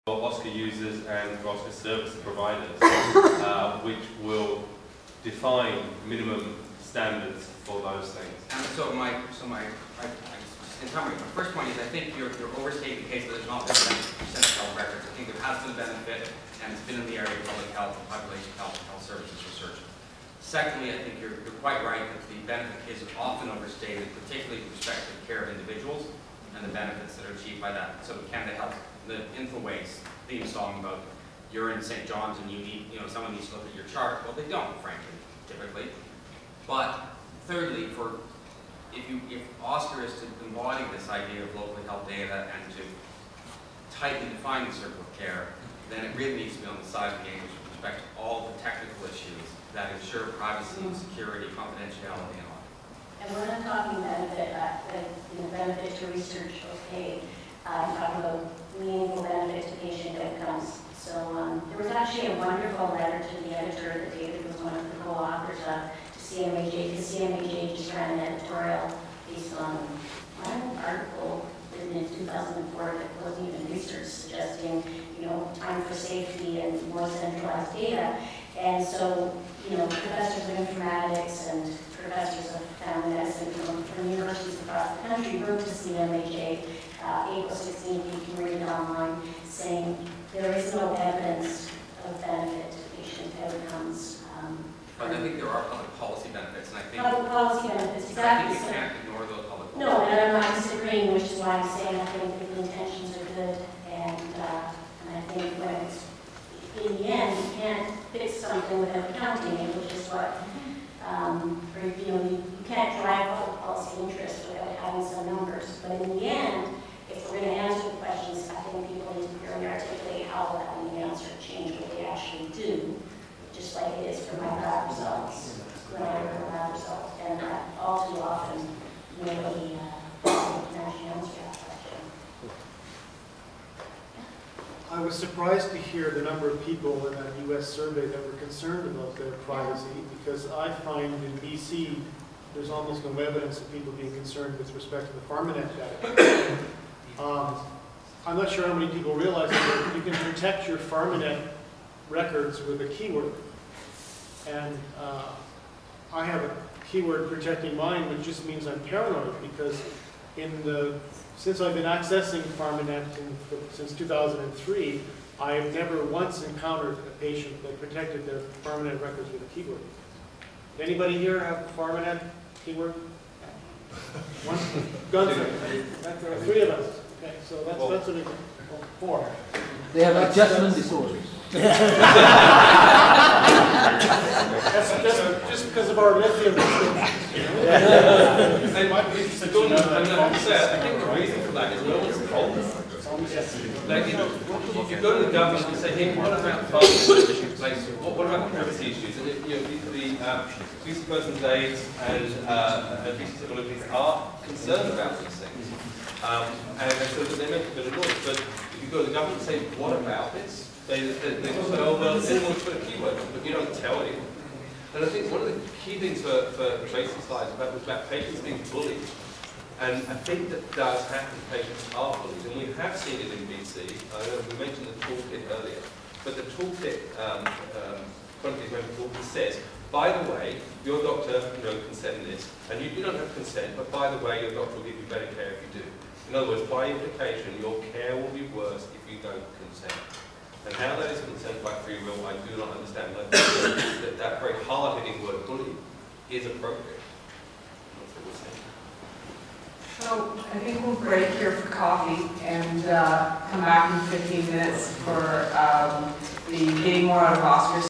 for Oscar users and for Oscar service providers, which will define minimum standards for those things. And so in summary, my first point is I think you're overstating the case that there's not been a benefit of health records. I think there has been a benefit, and it's been in the area of public health and population health and health services research. Secondly, I think you're quite right that the benefit case is often overstated, particularly with respect to the care of individuals and the benefits that are achieved by that. So Canada Health, the InfoWaste theme song about you're in St. John's and you need, someone needs to look at your chart. Well, they don't, frankly, typically. But thirdly, if Oscar is to embody this idea of locally held data and to tightly define the circle of care, then it really needs to be on the side of the game with respect to all the technical issues that ensure privacy, security, confidentiality, and all. And we're not talking benefit to research, okay. I'm talking about meaningful benefit to patient outcomes. So there was actually a wonderful letter to the editor that David was one of the co-authors of to CMHA, because CMHA just ran an editorial based on an article written in 2004 that wasn't even research, suggesting time for safety and more centralized data. And so professors of informatics and professors of family medicine from universities across the country wrote to CMHA April 16th, you can read it online, saying there is no evidence of benefit to patient outcomes. But I think there are public policy benefits, and I think public policy benefits, exactly. I think you can't ignore those public policy. No, and I'm not disagreeing, which is why I'm saying I think that the intentions are good, and I think when it's in the end, you can't fix something without counting it, which is what, you can't drive public policy interest without having some numbers. But in the end, if we're going to answer the questions, I think people need to clearly articulate how that when the answer change what they actually do, just like it is for my lab results, when I work on lab results, and all too often, nobody can actually answer that question. I was surprised to hear the number of people in that U.S. survey that were concerned about their privacy, because I find in BC there's almost no evidence of people being concerned with respect to the PharmaNet data. I'm not sure how many people realize that you can protect your PharmaNet records with a keyword. And I have a keyword protecting mine, which just means I'm paranoid, because since I've been accessing PharmaNet since 2003, I have never once encountered a patient that protected their PharmaNet records with a keyword. Anybody here have a PharmaNet keyword? One? Gunther. Three of us. Okay, so that's what it is. Four. They have adjustment disorders. That's just because of our lithium restrictions. I think the reason for that is no one's told us. Like, if you go to the government and say, hey, what about what about privacy issues? And the BC Persons Aids and BC Civil Liberties are concerned about these things. And so that they make a bit of noise. But if you go to the government and say, what about this? They just say, oh, well, anyone put a keyword, but you don't tell anyone. And I think one of the key things for basic slides was about patients being bullied. And I think that does happen. Patients are bullied. And we have seen it in BC. We mentioned the toolkit earlier. But the toolkit, Chronic Member Toolkit says, by the way, your doctor can send this. And you don't have consent, but by the way, your doctor will give you better care if you do. In other words, by implication, your care will be worse if you don't consent. And how that is consent by free will, I do not understand. That very hard-hitting word, bully, is appropriate. That's what we're saying. So I think we'll break here for coffee and come back in 15 minutes for the Getting More Out of Oscars.